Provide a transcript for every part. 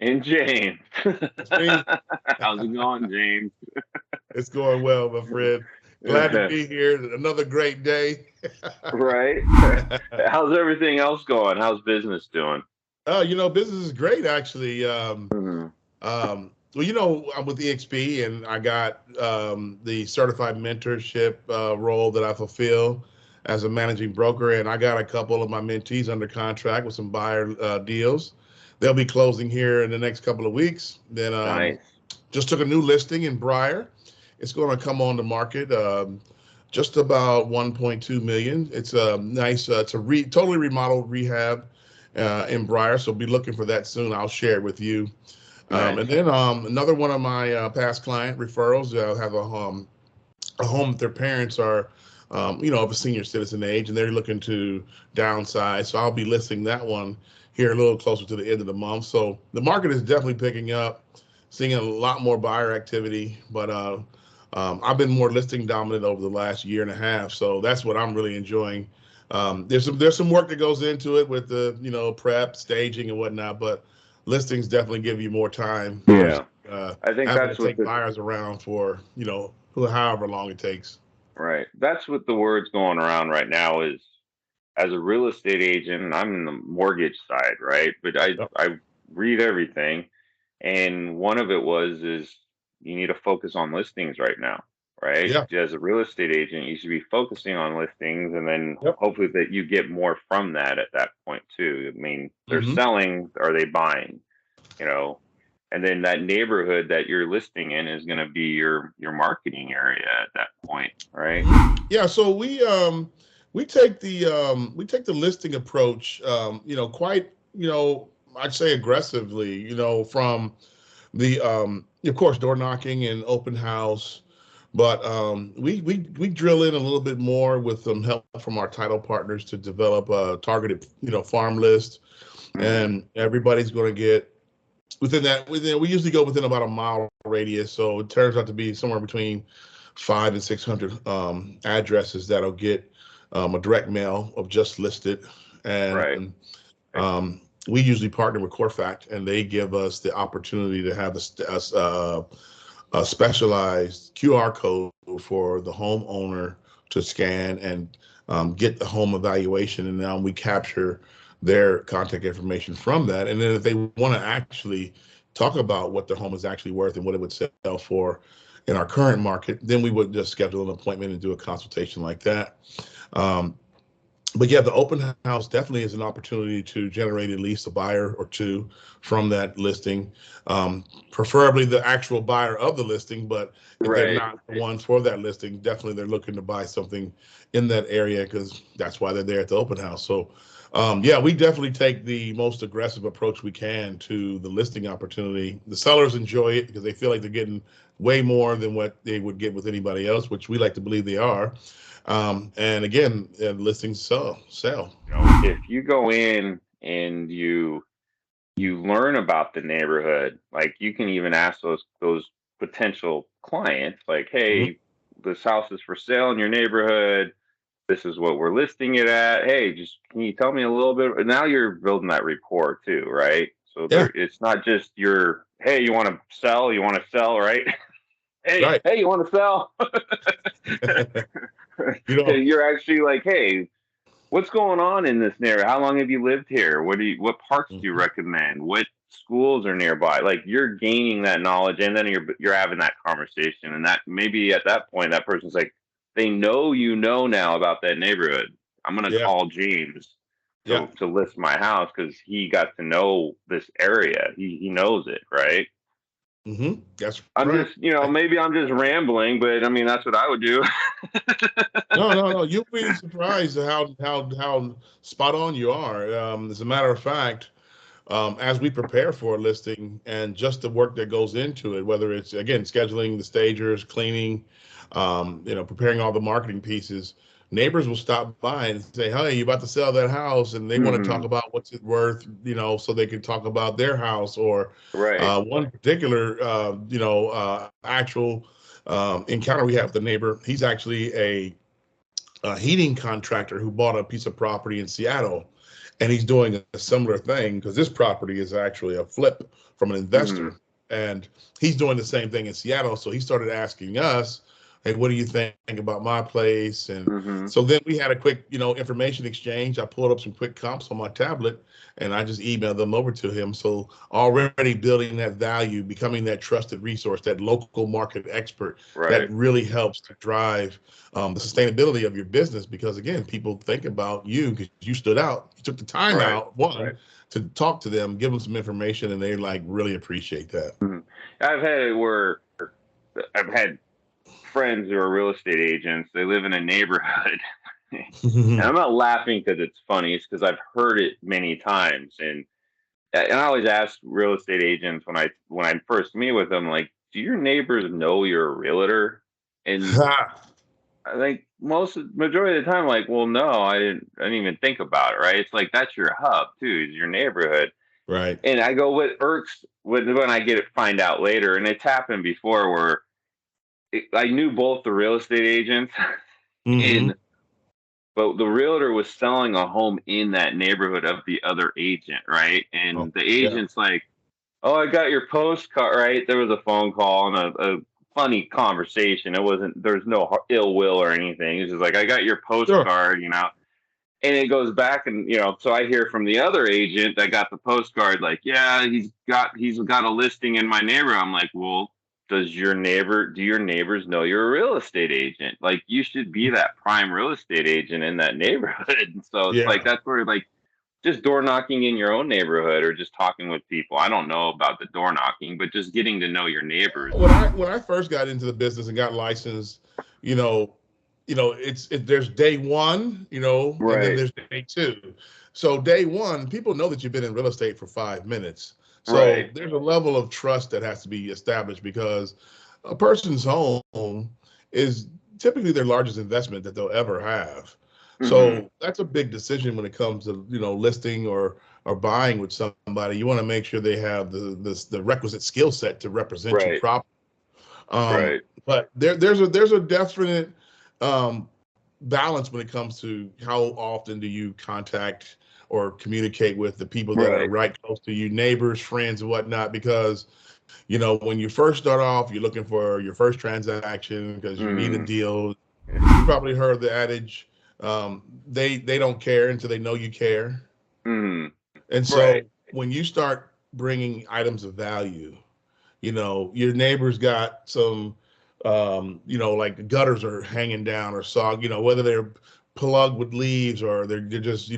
And James. James, How's it going, James? it's going well, my friend. Glad to be here. Another great day. Right? How's everything else going? How's business doing? Business is great actually. Mhm. Well, I'm with EXP and I got the certified mentorship role that I fulfill as a managing broker, and I got a couple of my mentees under contract with some buyer deals. They'll be closing here in the next couple of weeks. Then Nice. just took a new listing in Briar. It's going to come on the market just about 1.2 million. It's a nice, it's a totally remodeled rehab in Briar. So be looking for that soon. I'll share it with you. Nice. And then another one of my past client referrals have a home that their parents are, of a senior citizen age, and they're looking to downsize. So I'll be listing that one here a little closer to the end of the month. So the market is definitely picking up, seeing a lot more buyer activity, but I've been more listing dominant over the last year and a half. So that's what I'm really enjoying. There's some work that goes into it with the prep, staging, and whatnot, but listings definitely give you more time versus Yeah. I think having to that's what take the buyers around for however long it takes. right. That's what the word's going around right now is as a real estate agent, I'm in the mortgage side, right? But I Yep. I read everything, and one of it was is you need to focus on listings right now, right? Yeah. As a real estate agent, you should be focusing on listings, and then Yep. hopefully that you get more from that at that point too. I mean, they're Hmm. selling, are they buying? You know, and then that neighborhood that you're listing in is going to be your marketing area at that point, right? Yeah. So we take the listing approach, quite, I'd say aggressively, from the of course door knocking and open house, but we drill in a little bit more with some help from our title partners to develop a targeted farm list, Hmm. and everybody's going to get within we usually go within about a mile radius, so it turns out to be somewhere between 500 and 600 addresses that'll get a direct mail of just listed. Right. And we usually partner with Corfact, and they give us the opportunity to have a specialized QR code for the homeowner to scan and get the home evaluation. And now we capture their contact information from that. And then if they want to actually talk about what their home is actually worth and what it would sell for in our current market, then we would just schedule an appointment and do a consultation like that. Um, but yeah, the open house definitely is an opportunity to generate at least a buyer or two from that listing. Preferably the actual buyer of the listing, but if they're Right. not the ones for that listing, definitely they're looking to buy something in that area because that's why they're there at the open house. So, yeah, we definitely take the most aggressive approach we can to the listing opportunity. The sellers enjoy it because they feel like they're getting way more than what they would get with anybody else, which we like to believe they are. And again, listings sell. If you go in and you learn about the neighborhood, like you can even ask those potential clients, like, Mhm. hey, this house is for sale in your neighborhood. This is what we're listing it at. Hey, just can you tell me a little bit? Now you're building that rapport too, right? So Yeah, it's not just your, hey, you want to sell, right? Hey, right. hey, you want to sell? You know, You're actually like, hey, what's going on in this neighborhood? How long have you lived here? What parks do you mhm. recommend? What schools are nearby? Like you're gaining that knowledge, and then you're having that conversation, and that maybe at that point that person's like, they know now about that neighborhood. I'm gonna Yeah, call James yeah. to list my house because he got to know this area. He knows it, right? That's I'm right. just, maybe I'm just rambling, but I mean that's what I would do. No, no, no. You'll be surprised at how spot on you are. As a matter of fact, as we prepare for a listing and just the work that goes into it, whether it's again scheduling the stagers, cleaning, preparing all the marketing pieces, neighbors will stop by and say, "Hey, you about to sell that house?" And they want to talk Hmm. about what's it worth, so they can talk about their house or Right. one particular, actual encounter we have with the neighbor. He's actually a heating contractor who bought a piece of property in Seattle. and he's doing a similar thing because this property is actually a flip from an Mhm. investor, and he's doing the same thing in Seattle. So he started asking us, "Hey, what do you think about my place?" And Mhm. so then we had a quick, information exchange. I pulled up some quick comps on my tablet, and I just emailed them over to him. So already building that value, becoming that trusted resource, that local market expert, that Right. really helps to drive the sustainability of your business. Because again, people think about you because you stood out, you took the time Right. out, one, to talk to them, give them some information, and they like really appreciate that. Mhm. I've had it where I've had friends who are real estate agents. They live in a neighborhood, and I'm not laughing because it's funny. It's because I've heard it many times, and I always ask real estate agents when I first meet with them, like, do your neighbors know you're a realtor? And I think majority of the time, like, well, no, I didn't even think about it. Right? It's like that's your hub too, is your neighborhood. Right. And I go, what irks when I get it find out later, and it's happened before where I knew both the real estate agents, Hmm. and but the realtor was selling a home in that neighborhood of the other agent, right? Oh, And the yeah. agent's like, "Oh, I got your postcard." Right? There was a phone call and a funny conversation. It wasn't. There's no ill will or anything. It's just like, "I got your Sure. postcard," you know. And it goes back, and so I hear from the other agent that got the postcard, like, "Yeah, he's got a listing in my neighborhood." I'm like, "Well, do your neighbors know you're a real estate agent? Like, you should be that prime real estate agent in that neighborhood." So it's like Yeah. that's where, like, just door knocking in your own neighborhood or just talking with people. I don't know about the door knocking, but just getting to know your neighbors. When I first got into the business and got licensed, you know, there's day one, and then Right, there's day two. So day one, people know that you've been in real estate for 5 minutes. right. So there's a level of trust that has to be established because a person's home is typically their largest investment that they'll ever have. Hmm. So that's a big decision when it comes to, listing or buying with somebody. You want to make sure they have the requisite skill set to represent you Right, properly. right, But there's a definite um, balance when it comes to how often do you contact or communicate with the people that are right. right close to you, neighbors, friends, and whatnot. Because when you first start off, you're looking for your first transaction because you need a Mm, deal. You probably heard the adage, they don't care until they know you care. mm, And right, so when you start bringing items of value, your neighbor's got some, like gutters are hanging down or whether they're plugged with leaves or they're just,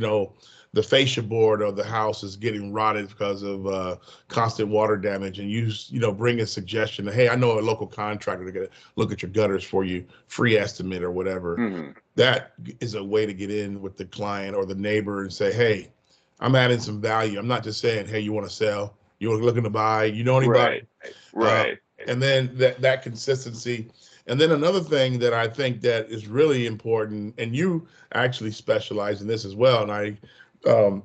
the fascia board of the house is getting rotted because of constant water damage. And bring a suggestion that, hey, I know a local contractor to get look at your gutters for you, free estimate or whatever. mm, That is a way to get in with the client or the neighbor and say, hey, I'm adding some value. I'm not just saying, hey, you want to sell, you're looking to buy, anybody? right, uh, right. and then that consistency. And then another thing that I think that is really important, and you actually specialize in this as well, and um,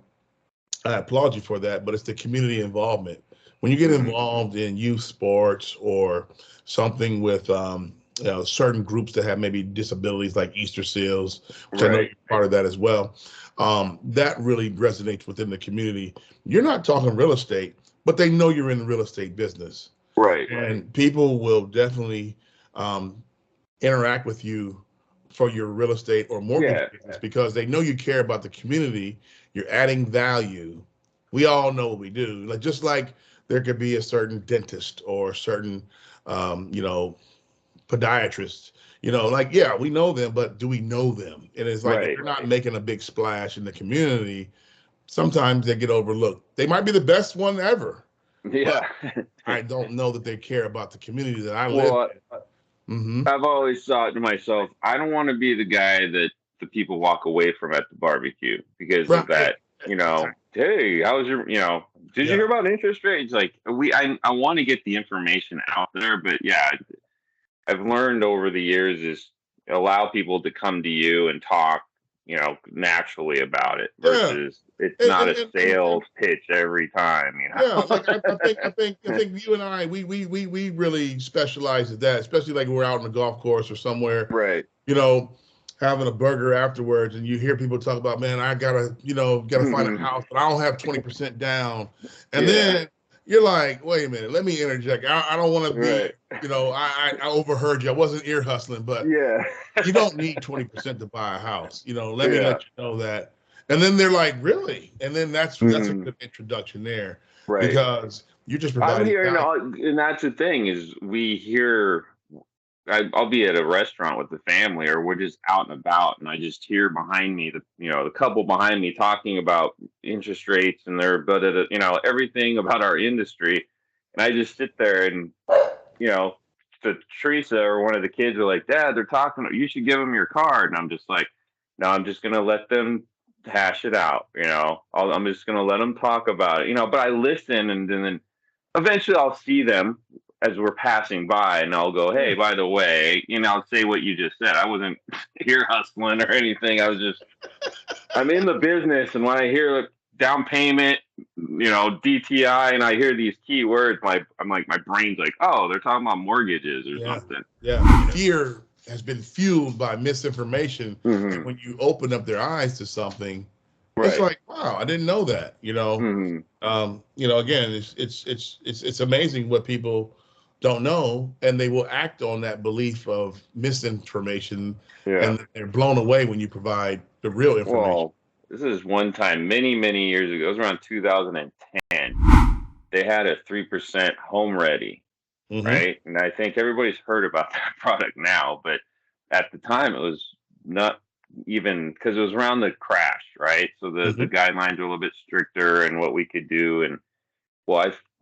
I applaud you for that, but it's the community involvement. When you get Hmm. involved in youth sports or something with certain groups that have maybe disabilities like Easter Seals, which I know Right, you're part of that as well, that really resonates within the community. You're not talking real estate, but they know you're in the real estate business. right. And people will definitely um, interact with you for your real estate or mortgage Yeah, business because they know you care about the community. You're adding value. We all know what we do. Like just like there could be a certain dentist or a certain, podiatrist. Like yeah, we know them, but do we know them? And it's like if right. they're not making a big splash in the community, sometimes they get overlooked. They might be the best one ever, but Yeah. I don't know that they care about the community that I live Well, in. Hmm. I've always thought to myself, I don't want to be the guy that the people walk away from at the barbecue because of Right. that. Hey, how was did you Yeah. hear about interest rates? Like I want to get the information out there, but yeah, I've learned over the years is allow people to come to you and talk, naturally about it Yeah. versus it's And, not and, a and, and, sales and pitch every time, yeah, like I think you and I we really specialize in that, especially like when we're out on the golf course or somewhere, Right. you know, having a burger afterwards, and you hear people talk about, man, I gotta, gotta find a house, but I don't have 20% down. And then you're like, wait a minute, let me interject. I don't want to be, Right. I overheard you. I wasn't ear hustling, but Yeah. you don't need 20% to buy a house. Let me Yeah. let you know that. And then they're like, really? And then that's a good introduction there, Right. because you're just I'm providing hearing, value. and that's the thing is we hear. I'll be at a restaurant with the family, or we're just out and about, and I just hear behind me the couple behind me talking about interest rates and their everything about our industry, and I just sit there and to Teresa or one of the kids are like, Dad, they're talking. You should give them your card, and I'm just like, no, I'm just gonna let them hash it out. I'm just gonna let them talk about it. But I listen, and then eventually I'll see them as we're passing by, and I'll go, hey, by the way, I'll say what you just said. I wasn't ear hustling or anything. I'm in the business, and when I hear down payment, DTI, and I hear these key words, I'm like, my brain's like, oh, they're talking about mortgages or something. Yeah. Fear has been fueled by misinformation. Mm-hmm. And when you open up their eyes to something, right. It's like, wow, I didn't know that, Mm-hmm. Again, it's amazing what people don't know, and they will act on that belief of misinformation, and they're blown away when you provide the real information. Well, this is one time many, many years ago. It was around 2010. They had a 3% Home Ready, right? And I think everybody's heard about that product now, but at the time it was not even, because it was around the crash, right? So the guidelines were a little bit stricter and what we could do, and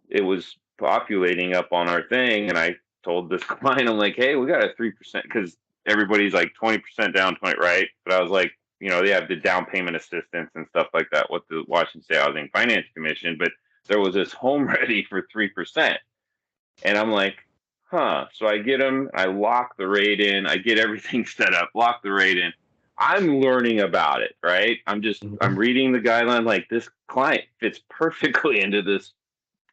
it was populating up on our thing, and I told this client, I'm like, hey, we got a 3%, because everybody's like 20% down, 20, right? But I was like, they have the down payment assistance and stuff like that with the Washington State Housing Finance Commission, but there was this Home Ready for 3%. And I'm like, huh. So I get them, I lock the rate in, I get everything set up, lock the rate in. I'm learning about it, right? I'm reading the guideline, like, this client fits perfectly into these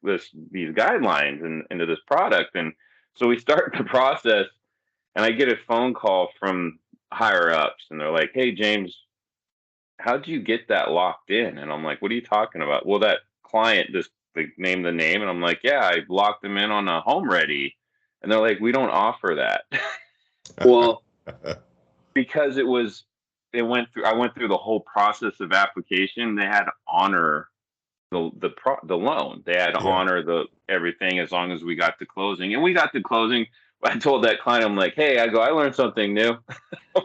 guidelines and into this product. And so we start the process, and I get a phone call from higher ups, and they're like, hey, James, how'd you get that locked in? And I'm like, what are you talking about? Well, that client just named the name, and I'm like, yeah, I locked them in on a Home Ready. And they're like, we don't offer that. Well, because I went through the whole process of application. They had to honor the loan. They had to honor everything as long as we got to closing. And we got to closing. I told that client, I'm like, hey, I learned something new.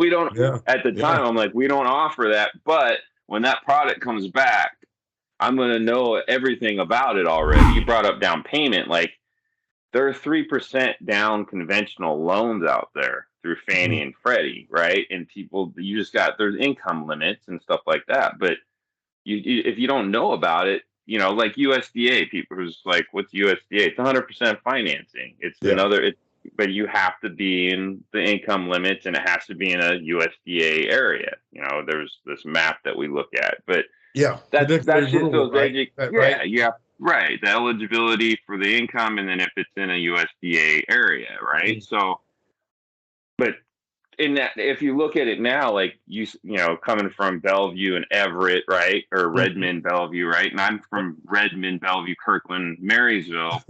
We don't, at the time, I'm like, we don't offer that. But when that product comes back, I'm going to know everything about it already. You brought up down payment. Like, there are 3% down conventional loans out there through Fannie and Freddie, right? And people, there's income limits and stuff like that. But if you don't know about it, like USDA, people are just like, what's USDA? It's 100% financing. But you have to be in the income limits, and it has to be in a USDA area. There's this map that we look at, but that's just those right. The eligibility for the income, and then if it's in a USDA area, right? So, but in that, if you look at it now, like coming from Bellevue and Everett, right, or Redmond, Bellevue, right, and I'm from Redmond, Bellevue, Kirkland, Marysville.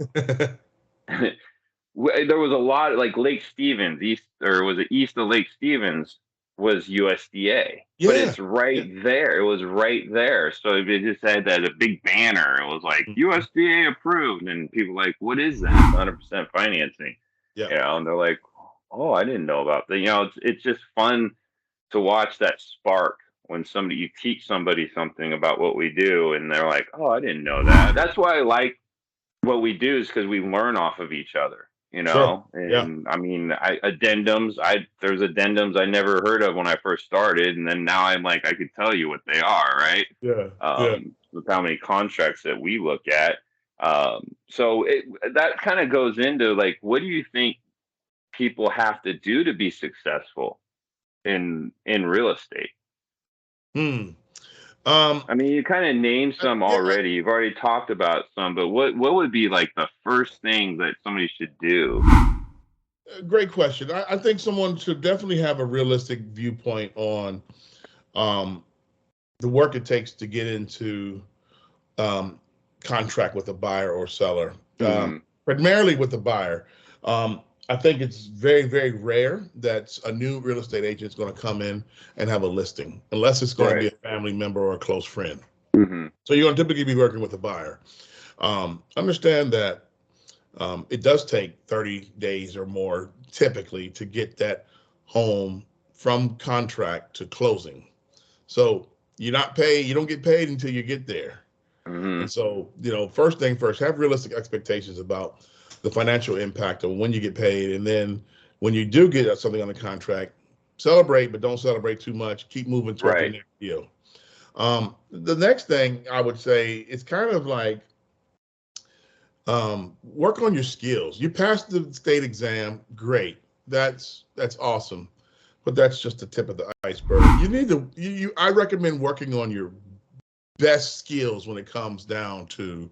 There was a lot, like Lake Stevens, east of Lake Stevens was USDA, but it's right there. It was right there. So it just had a big banner. It was like USDA approved, and people were like, what is that? 100% financing. And they're like, oh, I didn't know about that. It's just fun to watch that spark when you teach somebody something about what we do, and they're like, oh, I didn't know that. That's why I like what we do, is because we learn off of each other. And I mean, addendums. There's addendums I never heard of when I first started, and then now I'm like, I could tell you what they are, right? With how many contracts that we look at. So that kind of goes into, like, what do you think people have to do to be successful in real estate? I mean, you kind of named some already. You've already talked about some, but what would be like the first thing that somebody should do? Great question. I think someone should definitely have a realistic viewpoint on um, the work it takes to get into um, contract with a buyer or seller, Hmm. primarily with the buyer. Um, I think it's very, very rare that a new real estate agent is going to come in and have a listing, unless it's going to be Right. a family member or a close friend. Hmm. So you're going to typically be working with a buyer. Understand that it does take 30 days or more typically to get that home from contract to closing. So you're not paid, you don't get paid until you get there. Hmm. And so, first thing first, have realistic expectations about the financial impact of when you get paid. And then when you do get something on the contract, celebrate, but don't celebrate too much. Keep moving toward the Right. next deal. The next thing I would say is kind of like work on your skills. You passed the state exam, great. That's awesome. But that's just the tip of the iceberg. You need to I recommend working on your best skills when it comes down to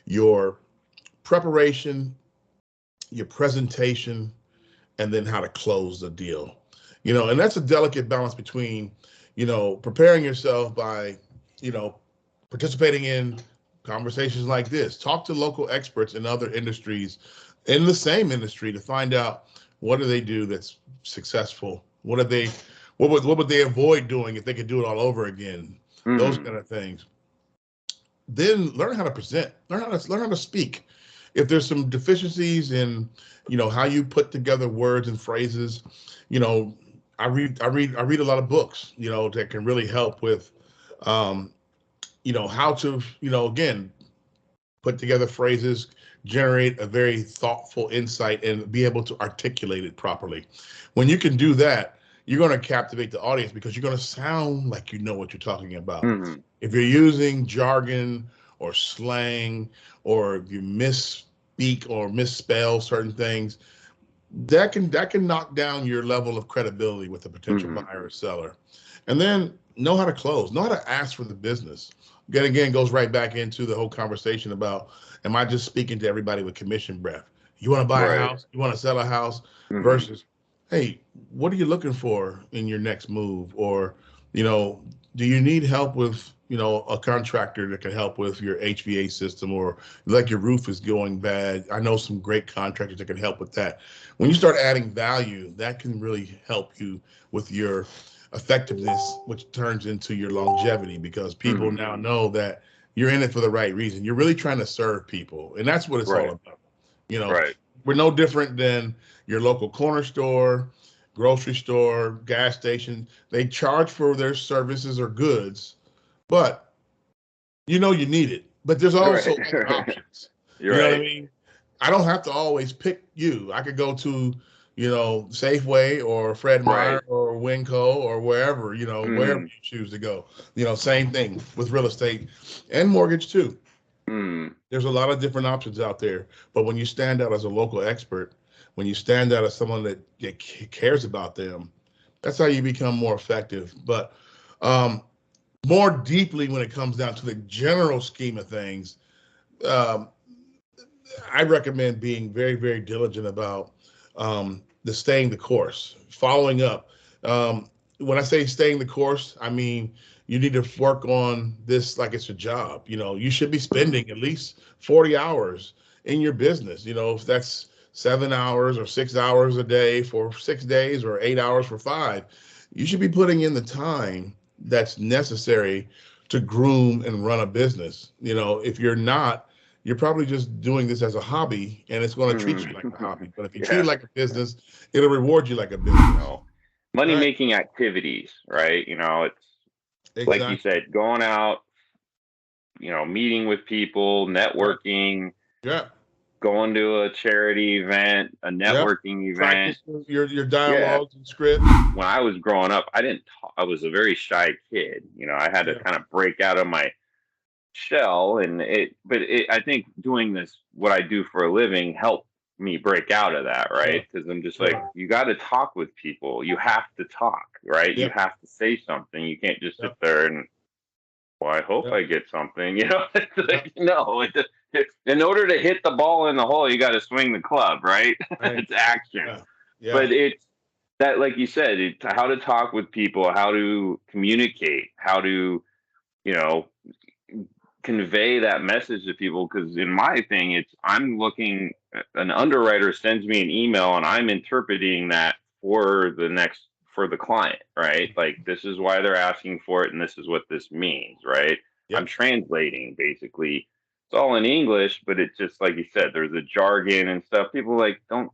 your preparation, your presentation, and then how to close the deal. And that's a delicate balance between, preparing yourself by, you know, participating in conversations like this. Talk to local experts in other industries in the same industry to find out what do they do that's successful. What would they avoid doing if they could do it all over again? Those Hmm. kind of things. Then learn how to present, learn how to speak. If there's some deficiencies in, how you put together words and phrases, you know, I read a lot of books, that can really help with, um, how to, again, put together phrases, generate a very thoughtful insight, and be able to articulate it properly. When you can do that, you're going to captivate the audience because you're going to sound like you know what you're talking about. Hmm. If you're using jargon or slang, or if you misspeak or misspell certain things, that can knock down your level of credibility with a potential Hmm. buyer or seller. And then know how to close, know how to ask for the business. Again, goes right back into the whole conversation about, am I just speaking to everybody with commission breath? You want to buy a Right. house, you want to sell a house, Hmm. versus, hey, what are you looking for in your next move? Or, you know, do you need help with, a contractor that can help with your HVA system, or like your roof is going bad? I know some great contractors that can help with that. When you start adding value, that can really help you with your effectiveness, which turns into your longevity, because people Hmm. now know that you're in it for the right reason. You're really trying to serve people, and that's what it's all Right. about. You know, Right. we're no different than your local corner store, grocery store, gas station. They charge for their services or goods, but you need it. But there's Right. also other options. You're You know what I right. mean? I don't have to always pick you. I could go to, Safeway or Fred Right. Meyer or Winco or wherever, wherever Hmm. you choose to go. Same thing with real estate and mortgage too. Hmm. There's a lot of different options out there. But when you stand out as a local expert, when you stand out as someone that cares about them, that's how you become more effective. But um, more deeply, when it comes down to the general scheme of things, um, I recommend being very, very diligent about the staying the course, following up. Um, when I say staying the course, I mean you need to work on this like it's a job. You should be spending at least 40 hours in your business. If that's 7 hours or 6 hours a day for 6 days, or 8 hours for five, you should be putting in the time that's necessary to groom and run a business. If you're not, you're probably just doing this as a hobby, and it's going to treat you like a Hmm. hobby. But if you treat it Yeah. like a business, it'll reward you like a business. No. Money Right. making activities, right? It's like you Exactly. said, going out, meeting with people, Right. networking, Yeah. going to a charity event, a Yeah. networking event. Practice your Yeah. dialogues and scripts. When I was growing up, I didn't talk, I was a very shy kid. I had to Yeah. kind of break out of my shell, I think doing this, what I do for a living, helped me break out of that, Yeah. right? Because I'm just like, Yeah. you got to talk with people. You have to talk, right? You Yeah. have to say something. You can't just Yeah. sit there and, well, I hope Yeah. I get something. It's Yeah. like, no. In order to hit the ball in the hole, you got to swing the club, right? Right. It's action. Yeah. Yeah. but it's that, like you said, how to talk with people, how to communicate, how to, you know, convey that message to people. Because in my thing, it's I'm looking, an underwriter sends me an email and I'm interpreting that for the client, right? Like, this is why they're asking for it and this is what this means, right? I'm Yep. translating basically. It's all in English, but it's just like you said, there's a jargon and stuff. People like don't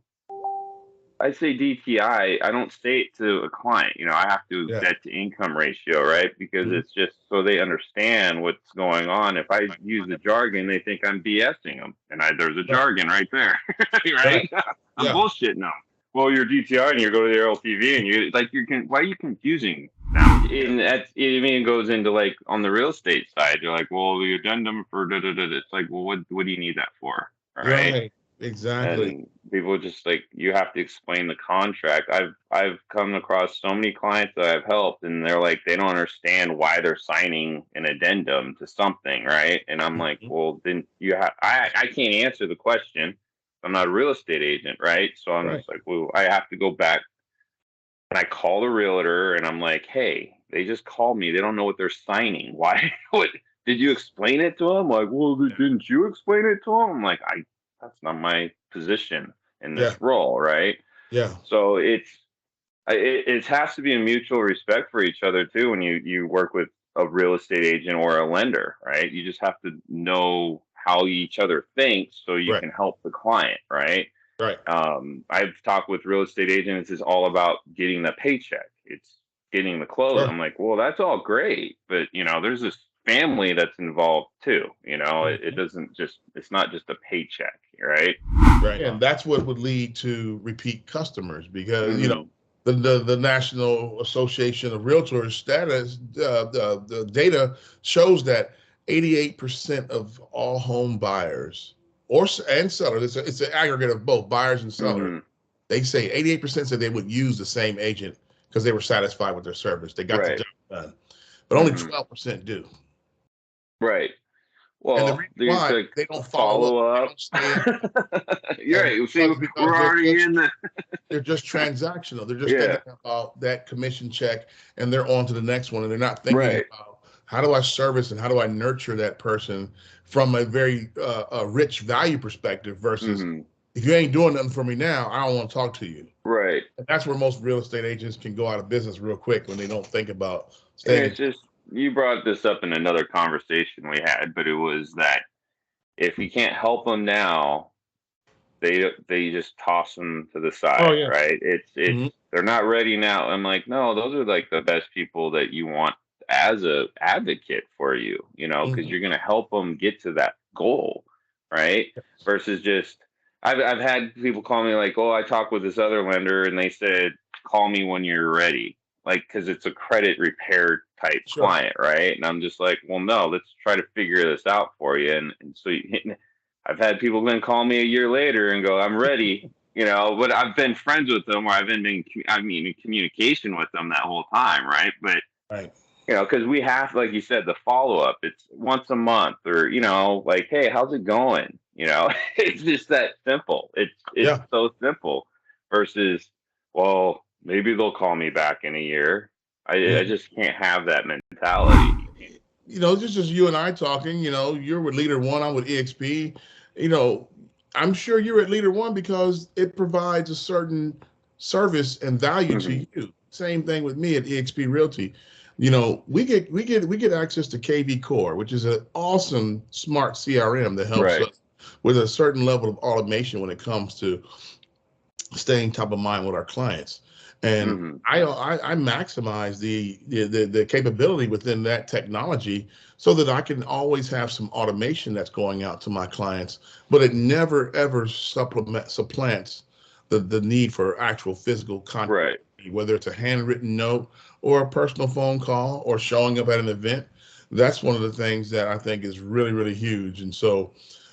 I say DTI, I don't say it to a client. I have to Yeah. debt to income ratio, right? Because Mhm. it's just so they understand what's going on. If I use the jargon, they think I'm BSing them, and there's a Right. jargon right there, Right. right? I'm Yeah. bullshitting them. Well, you're DTI, and you go to the LTV, and why are you confusing them? And that's it. Even goes into like on the real estate side, you're like, well, the addendum for da da da. It's like, well, what do you need that for? All right. Right. Exactly. And people just like, you have to explain the contract. I've come across so many clients that I've helped, and they're like, they don't understand why they're signing an addendum to something, right? And I'm like, Mhm. well, then I can't answer the question. I'm not a real estate agent, right? So I'm Right. just like, well, I have to go back and I call the realtor and I'm like, hey, they just called me. They don't know what they're signing. Why? What did you explain it to them? Like, well, didn't you explain it to them? I'm like, that's not my position in Yeah. this role, right? Yeah. So it has to be a mutual respect for each other too when you work with a real estate agent or a lender, right? You just have to know how each other thinks so you Right. can help the client, right? Right. I've talked with real estate agents. It's all about getting the paycheck. It's getting the close. Sure. I'm like, well, that's all great, but there's this family that's involved too. It Mhm. doesn't just. It's not just a paycheck, right? Right. And that's what would lead to repeat customers because, Hmm. the National Association of Realtors status, the data shows that 88% of all home buyers and sellers, it's an aggregate of both buyers and sellers. Hmm. They say 88% said they would use the same agent because they were satisfied with their service. They got the Right. job done, but only Hmm. 12% do. Right. And the Well, reason there's why like they don't follow up, follow they up. don't stay in, You're and right. See, because we're already in the. they're just transactional. They're just Yeah. thinking about that commission check and they're on to the next one. And they're not thinking Right. about how do I service and how do I nurture that person from a very a rich value perspective versus Hmm. if you ain't doing nothing for me now, I don't want to talk to you. Right. And that's where most real estate agents can go out of business real quick when they don't think about And staying in. it's just, you brought this up in another conversation we had, but it was that if you can't help them now, they just toss them to the Oh side, yeah. right? It's Hmm. they're not ready now. I'm like, no, those are like the best people that you want as a advocate for you, because Hmm. you're gonna help them get to that goal, right? Versus just, I've had people call me like, oh, I talked with this other lender and they said, call me when you're ready, like, because it's a credit repair type Sure. client, right? And I'm just like, well, no, let's try to figure this out for you. And so I've had people then call me a year later and go, I'm ready, but I've been friends with them, or I mean, in communication with them that whole time, right? But Right. because we have, like you said, the follow up. It's once a month, or like, hey, how's it going? It's just that simple. It's Yeah. so simple. Versus, well, maybe they'll call me back in a year. I Mhm. just can't have that mentality. Just as you and I talking, you're with Leader One, I'm with EXP. You know, I'm sure you're at Leader One because it provides a certain service and value Hmm. to you. Same thing with me at EXP Realty. We get access to KV Core, which is an awesome smart CRM that helps Right. us with a certain level of automation when it comes to staying top of mind with our clients. And Hmm. I maximize the capability within that technology so that I can always have some automation that's going out to my clients, but it never ever supplants the need for actual physical contact, Right. whether it's a handwritten note or a personal phone call or showing up at an event. That's one of the things that I think is really, really huge. And so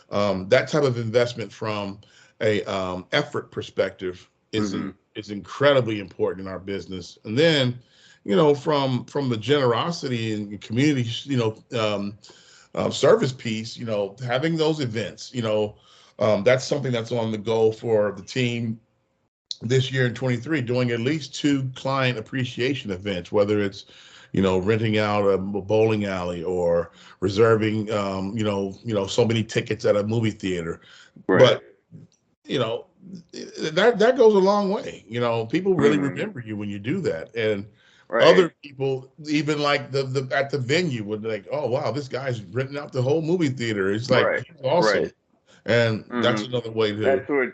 that type of investment from a effort perspective Hmm. is incredibly important in our business. And then, from the generosity and community, service piece, having those events, that's something that's on the go for the team this year in 23 doing at least 2 client appreciation events, whether it's, renting out a bowling alley or reserving, so many tickets at a movie theater. Right. But, you know, that goes a long way. People really Mhm. remember you when you do that. And Right. other people, even like the at the venue, would like, oh wow, this guy's renting out the whole movie theater. It's like Right. he's Right. awesome. And that's Mhm. another way to. That's what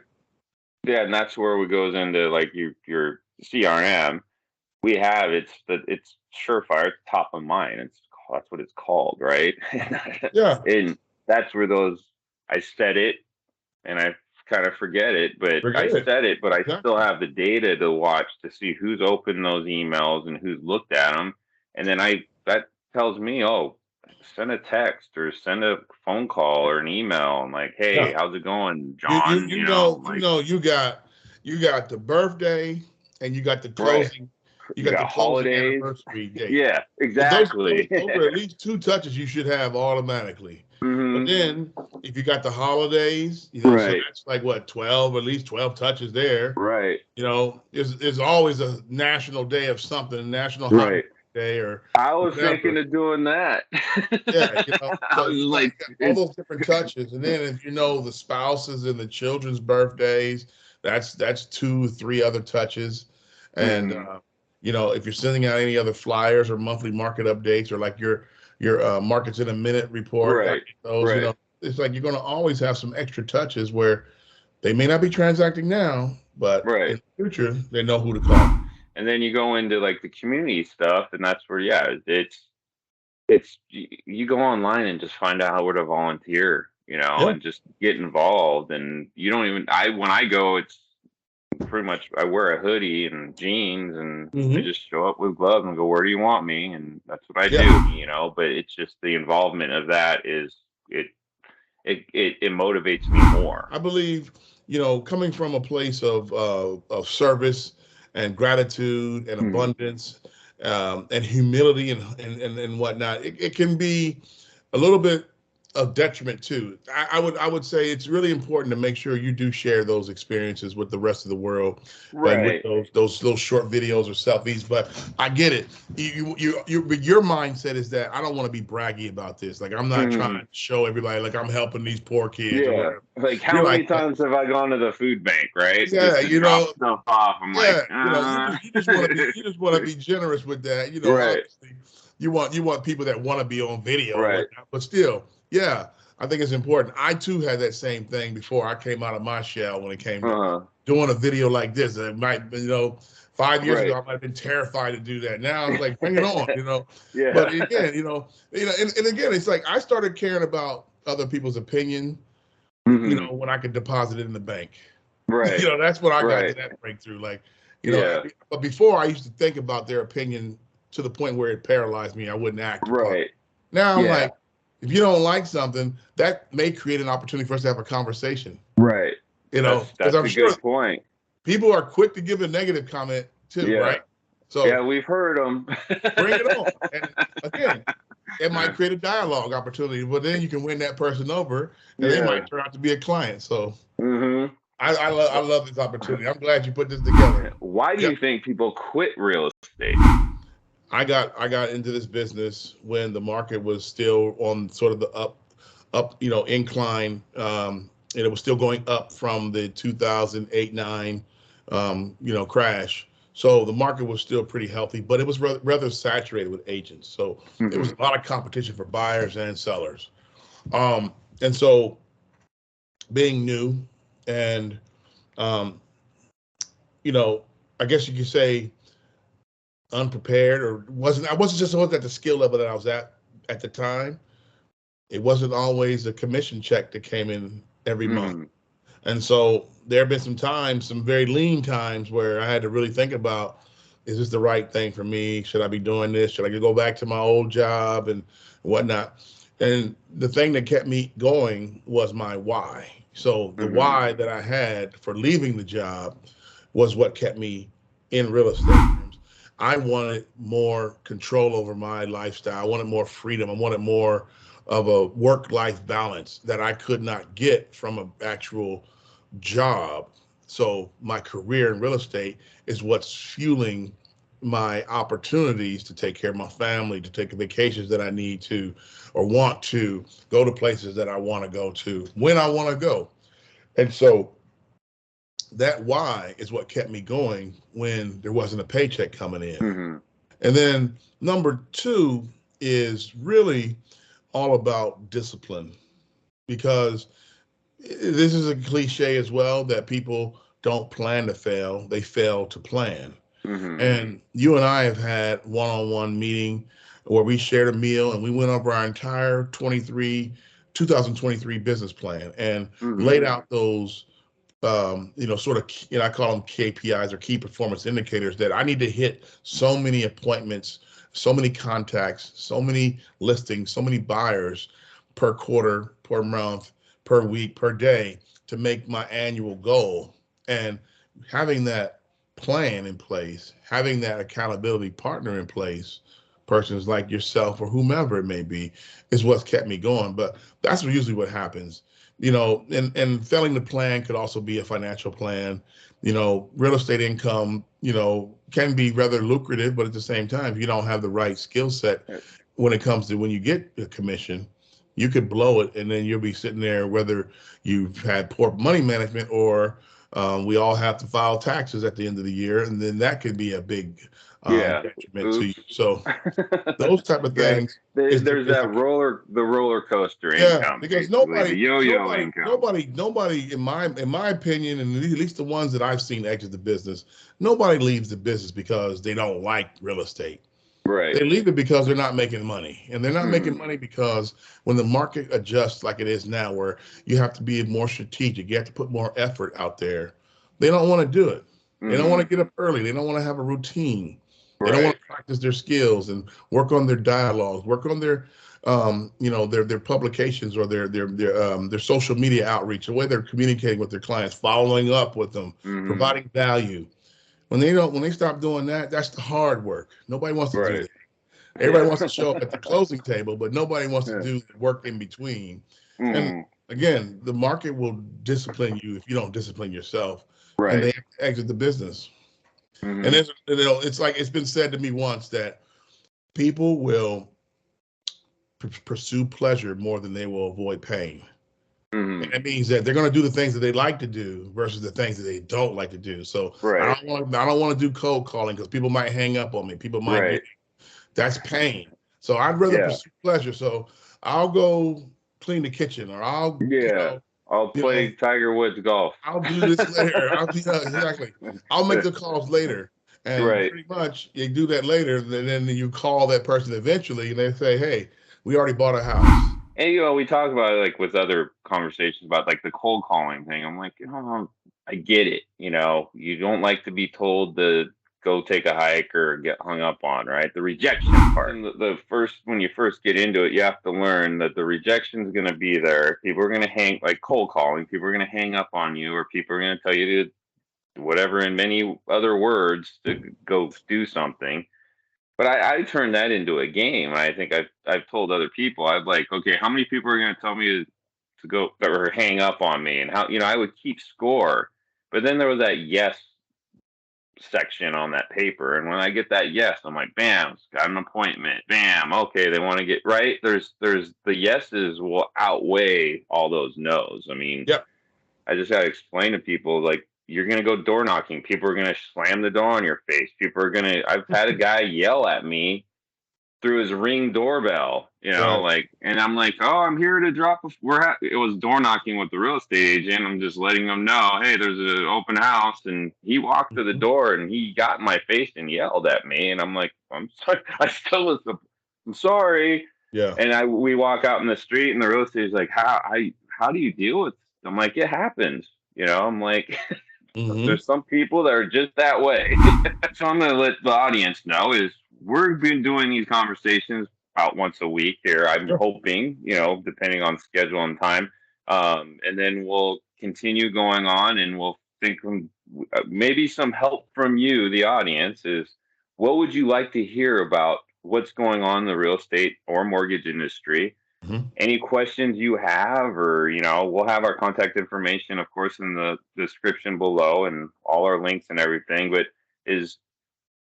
Yeah, and that's where it goes into like your CRM. We have it's Surefire, it's top of mind. That's what it's called, right? Yeah, And that's where those I set it and I kind of forget it, but I forget it. set it, but I still Exactly. have the data to watch to see who's opened those emails and who's looked at them, and then I that tells me, oh, send a text or send a phone call or an email. I'm like, hey, Yeah. how's it going, You you John? you know you Like, know you got the birthday and you got the right. closing you You got the got closing holidays. anniversary date. Yeah, So those exactly. those are at least 2 touches you should have automatically. But Hmm. then if you got the holidays, so Right, that's like what, 12, at least 12 touches there. right, There's always a national day of something, national hot right. day or I was thinking whatever. of doing that. Yeah, I so was you like, got all those different touches, and then if the spouses and the children's birthdays, that's 2, 3 other touches, and mhm. if you're sending out any other flyers or monthly market updates or like your markets in a minute report, I Right, get those. right. It's like you're going to always have some extra touches where they may not be transacting now, but Right. in the future they know who to call. And then you go into like the community stuff, and that's where, yeah, you go online and just find out how to volunteer, Yeah. and just get involved. And you don't even, when I go, it's pretty much I wear a hoodie and jeans, and I Hmm. just show up with gloves and go, where do you want me? And that's what I Yeah. do, But it's just the involvement of that is it, it motivates me more. I believe, coming from a place of service and gratitude and Mhm. abundance, and humility and whatnot, it can be a little bit of detriment too. I would say it's really important to make sure you do share those experiences with the rest of the world, and with Right. those little short videos or selfies. But I get it. But your mindset is that I don't want to be braggy about this. Like I'm not trying Mhm. to show everybody like I'm helping these poor kids or Yeah. whatever. Like, how You're many like, times have I gone to the food bank, right? yeah, Just to drop stuff off. I'm like, yeah, you just want to be generous with that. right, Obviously, you want people that want to be on video and right. whatnot, but still, yeah, I think it's important. I too had that same thing before I came out of my shell when it came to Uh, doing a video like this. It might, 5 years ago, right. I might have been terrified to do that. Now it's like, bring it on. But Yeah. again, and again, it's like I started caring about other people's opinion, Hmm. when I could deposit it in the bank. Right, That's when I got to right. that breakthrough. Like, Yeah, but before I used to think about their opinion to the point where it paralyzed me. I wouldn't act upon it. right. Now I'm Yeah, like, if you don't like something, that may create an opportunity for us to have a conversation. right. Because That's I'm a sure good point. people are quick to give a negative comment too, Yeah. right? So Yeah, we've heard them. bring it on. And again, it might create a dialogue opportunity, but then you can win that person over, and they Yeah. might turn out to be a client. So Hmm. I love this opportunity. I'm glad you put this together. Why do Yep. you think people quit real estate? I got into this business when the market was still on sort of the up incline, and it was still going up from the 2008 9 crash. So the market was still pretty healthy, but it was rather saturated with agents. So there was Hmm. a lot of competition for buyers and sellers. And so being new and um, you know, I guess you could say unprepared, or I wasn't at the skill level that I was at the time. It wasn't always a commission check that came in every month. Hmm. And so there have been some times, some very lean times where I had to really think about, is this the right thing for me? Should I be doing this? Should I go back to my old job and whatnot? And the thing that kept me going was my why. So the Hmm. why that I had for leaving the job was what kept me in real estate. I wanted more control over my lifestyle. I wanted more freedom. I wanted more of a work-life balance that I could not get from an actual job. So my career in real estate is what's fueling my opportunities to take care of my family, to take the vacations that I need to or want to, go to places that I want to go to when I want to go. And so that why is what kept me going when there wasn't a paycheck coming in. Mm-hmm. And then number two is really all about discipline, because this is a cliche as well that people don't plan to fail, they fail to plan. Mm-hmm. And you and I have had one-on-one meeting where we shared a meal and we went over our entire 2023 business plan and Mm-hmm. laid out those sort of, I call them KPIs or key performance indicators that I need to hit so many appointments, so many contacts, so many listings, so many buyers per quarter, per month, per week, per day to make my annual goal. And having that plan in place, having that accountability partner in place, persons like yourself or whomever it may be, is what's kept me going. But that's usually what happens, and failing the plan could also be a financial plan. Real estate income, can be rather lucrative, but at the same time, if you don't have the right skill set when it comes to when you get a commission, you could blow it and then you'll be sitting there, whether you've had poor money management or we all have to file taxes at the end of the year, and then that could be a big Yeah. detriment to you. Oops. So those type of Right. things is There's is that the roller coaster yeah, income, because basically the yo-yo income. nobody in my opinion, and at least the ones that I've seen exit the business, nobody leaves the business because they don't like real estate. Right. They leave it because they're not making money. And they're not making Mm-hmm. money because when the market adjusts like it is now, where you have to be more strategic, you have to put more effort out there, they don't want to do it. They don't want Mm-hmm. to get up early. They don't want to have a routine. They don't want Right. to practice their skills and work on their dialogues, work on their their publications or their social media outreach, the way they're communicating with their clients, following up with them, Mm-hmm. providing value. When they stop doing that, that's the hard work. Nobody wants to do Right. that. Everybody Yeah. wants to show up at the closing table, but nobody wants to Yeah. do the work in between. And Mm-hmm. again, the market will discipline you if you don't discipline yourself, and they Right. have to exit the business. And Mm-hmm. it's like it's been said to me once that people will pursue pleasure more than they will avoid pain. And Mm-hmm. that means that they're going to do the things that they like to do versus the things that they don't like to do. So Right. I don't want to do cold calling because people might hang up on me. People might Right. that's pain. So I'd rather Yeah. pursue pleasure. So I'll go clean the kitchen, or I'll, Yeah. I'll you know, play Tiger Woods golf. I'll do this later. Exactly. I'll make the calls later. And Right. pretty much you do that later, then you call that person eventually and they say, hey, we already bought a house. And we talk about it like with other conversations about like the cold calling thing. I'm like, oh, I get it. You don't like to be told to go take a hike or get hung up on, right? The rejection part. And the first, when you first get into it, you have to learn that the rejection is going to be there. People are going to hang, like cold calling, people are going to hang up on you, or people are going to tell you to whatever in many other words to go do something. But I turned that into a game. I think I've told other people, I'm like, okay, how many people are going to tell me to go or hang up on me? And how, I would keep score. But then there was that yes section on that paper. And when I get that yes, I'm like, bam, got an appointment. Bam, okay, they want to get right. There's the yeses will outweigh all those no's. I mean, Yep. I just got to explain to people like, you're going to go door knocking. People are going to slam the door on your face. People are going to, I've had a guy yell at me through his Ring doorbell, Right. like, and I'm like, oh, I'm here to drop it was door knocking with the real estate agent. I'm just letting him know, hey, there's an open house. And he walked to the Mhm. door and he got in my face and yelled at me. And I'm like, I'm sorry. I'm sorry. Yeah. And we walk out in the street and the real estate is like, how do you deal with, I'm like, it happens. I'm like, Hmm. there's some people that are just that way. So I'm going to let the audience know is we've been doing these conversations about once a week here. I'm Sure. hoping, depending on schedule and time. And then we'll continue going on and we'll think maybe some help from you, the audience, is what would you like to hear about what's going on in the real estate or mortgage industry? Any questions you have, or, we'll have our contact information, of course, in the description below and all our links and everything, but is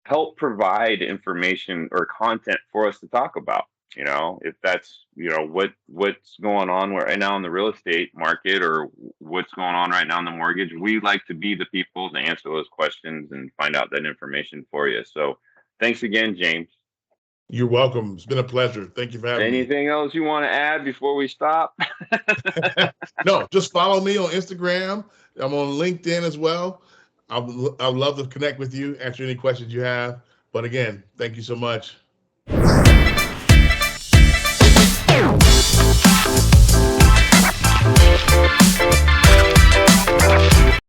help provide information or content for us to talk about. If that's, what's going on right now in the real estate market, or what's going on right now in the mortgage, we like to be the people to answer those questions and find out that information for you. So thanks again, James. You're welcome. It's been a pleasure. Thank you for having me. Anything else you want to add before we stop? No, just follow me on Instagram. I'm on LinkedIn as well. I'd love to connect with you, answer any questions you have. But again, thank you so much.